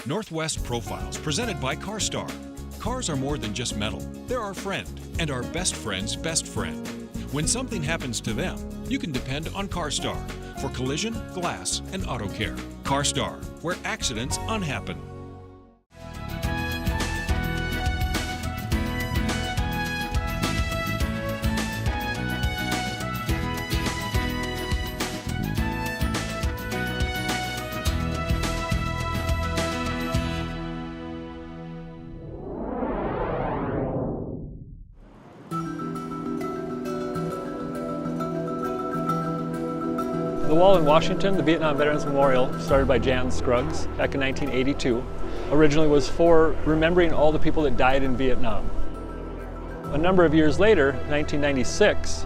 Northwest Profiles, presented by CarStar. Cars are more than just metal. They're our friend, and our best friend's best friend. When something happens to them, you can depend on CarStar for collision, glass, and auto care. CarStar, where accidents unhappen. The wall in Washington, the Vietnam Veterans Memorial, started by Jan Scruggs back in 1982, originally was for remembering all the people that died in Vietnam. A number of years later, 1996,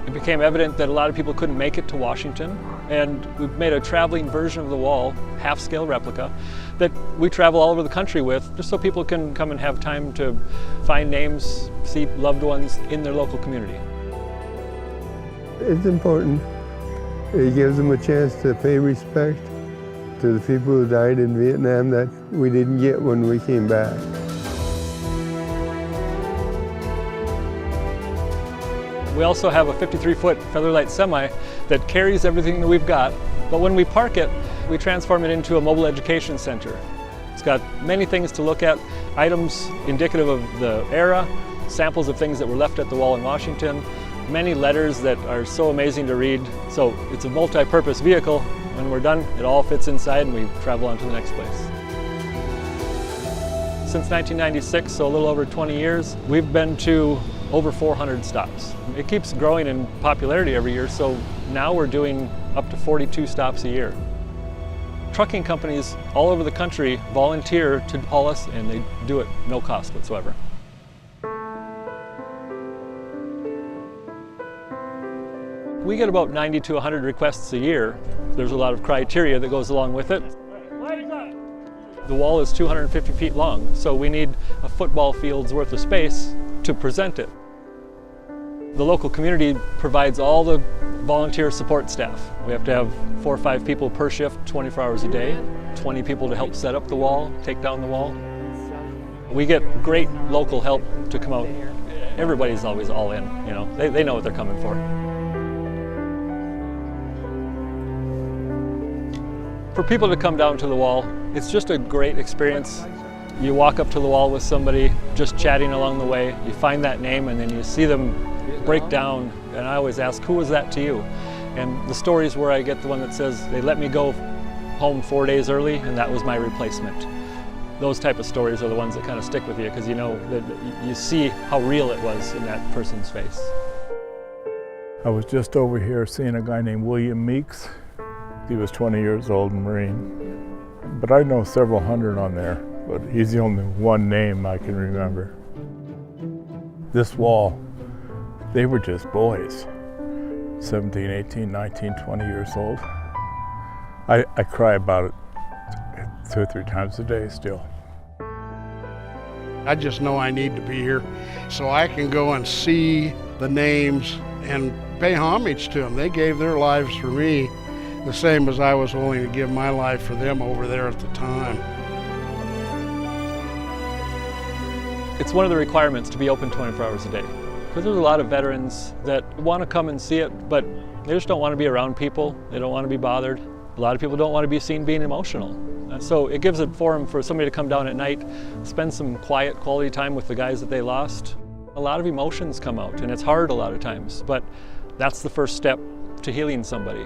it became evident that a lot of people couldn't make it to Washington, and we made a traveling version of the wall, half-scale replica, that we travel all over the country with, just so people can come and have time to find names, see loved ones in their local community. It's important. It gives them a chance to pay respect to the people who died in Vietnam that we didn't get when we came back. We also have a 53-foot Featherlight semi that carries everything that we've got, but when we park it, we transform it into a mobile education center. It's got many things to look at, items indicative of the era, samples of things that were left at the wall in Washington, many letters that are so amazing to read. So it's a multi-purpose vehicle. When we're done, it all fits inside and we travel on to the next place. Since 1996, so a little over 20 years, we've been to over 400 stops. It keeps growing in popularity every year, so now we're doing up to 42 stops a year. Trucking companies all over the country volunteer to haul us, and they do it no cost whatsoever. We get about 90 to 100 requests a year. There's a lot of criteria that goes along with it. The wall is 250 feet long, so we need a football field's worth of space to present it. The local community provides all the volunteer support staff. We have to have 4 or 5 people per shift, 24 hours a day, 20 people to help set up the wall, take down the wall. We get great local help to come out. Everybody's always all in, you know. They know what they're coming for. For people to come down to the wall, it's just a great experience. You walk up to the wall with somebody, just chatting along the way, you find that name and then you see them break down, and I always ask, who was that to you? And the stories where I get the one that says, they let me go home 4 days early and that was my replacement. Those type of stories are the ones that kind of stick with you because you know that you see how real it was in that person's face. I was just over here seeing a guy named William Meeks. He was 20 years old, Marine. But I know several hundred on there, but he's the only one name I can remember. This wall, they were just boys, 17, 18, 19, 20 years old. I cry about it 2 or 3 times a day still. I just know I need to be here so I can go and see the names and pay homage to them. They gave their lives for me, the same as I was willing to give my life for them over there at the time. It's one of the requirements to be open 24 hours a day. Because there's a lot of veterans that want to come and see it, but they just don't want to be around people. They don't want to be bothered. A lot of people don't want to be seen being emotional. And so it gives a forum for somebody to come down at night, spend some quiet, quality time with the guys that they lost. A lot of emotions come out, and it's hard a lot of times, but that's the first step to healing somebody.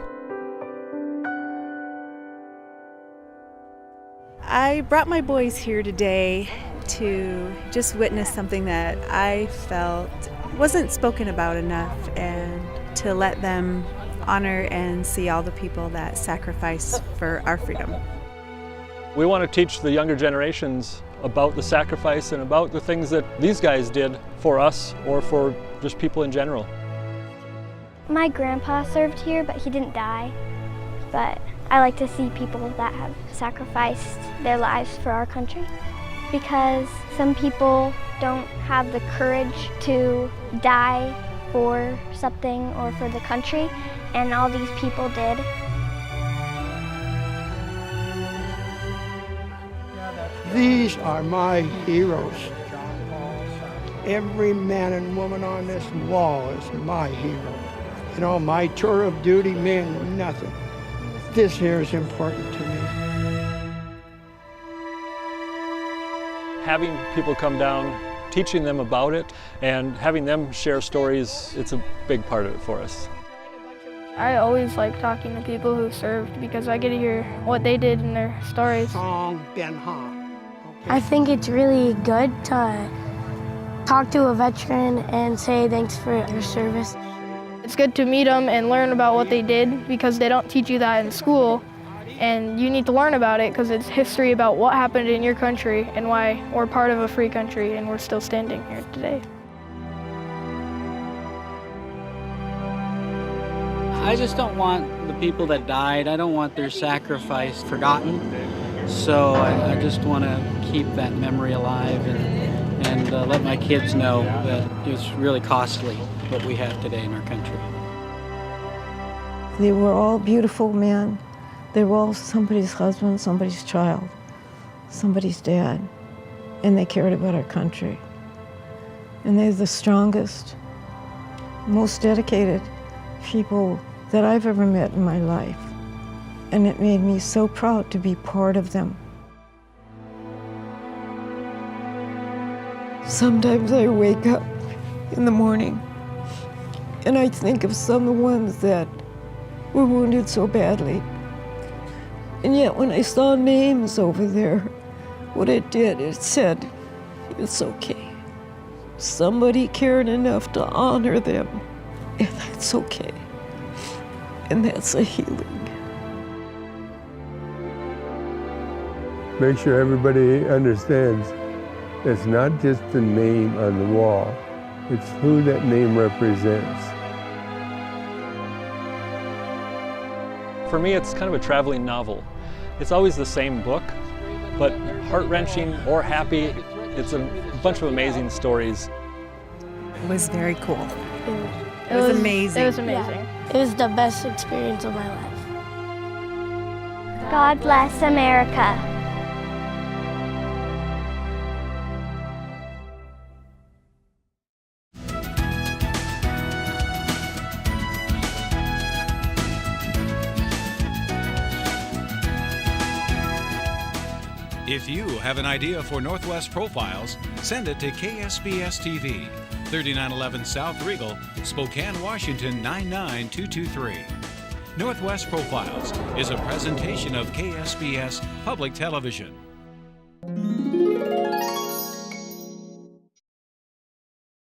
I brought my boys here today to just witness something that I felt wasn't spoken about enough, and to let them honor and see all the people that sacrificed for our freedom. We want to teach the younger generations about the sacrifice and about the things that these guys did for us or for just people in general. My grandpa served here, but he didn't die. But I like to see people that have sacrificed their lives for our country, because some people don't have the courage to die for something or for the country, and all these people did. These are my heroes. Every man and woman on this wall is my hero. You know, my tour of duty meant nothing. This here is important to me. Having people come down, teaching them about it, and having them share stories, it's a big part of it for us. I always like talking to people who served because I get to hear what they did in their stories. I think it's really good to talk to a veteran and say thanks for your service. It's good to meet them and learn about what they did because they don't teach you that in school. And you need to learn about it because it's history about what happened in your country and why we're part of a free country and we're still standing here today. I just don't want the people that died, I don't want their sacrifice forgotten. So I just want to keep that memory alive and let my kids know that it's really costly what we have today in our country. They were all beautiful men. They were all somebody's husband, somebody's child, somebody's dad, and they cared about our country. And they're the strongest, most dedicated people that I've ever met in my life. And it made me so proud to be part of them. Sometimes I wake up in the morning and I think of some of the ones that were wounded so badly. And yet when I saw names over there, what it did, it said, it's okay. Somebody cared enough to honor them, and that's okay. And that's a healing. Make sure everybody understands it's not just the name on the wall, it's who that name represents. For me, it's kind of a traveling novel. It's always the same book, but heart-wrenching or happy, it's a bunch of amazing stories. It was very cool. It was amazing. It was amazing. It was the best experience of my life. God bless America. If you have an idea for Northwest Profiles, send it to KSPS TV, 3911 South Regal, Spokane, Washington 99223. Northwest Profiles is a presentation of KSPS Public Television.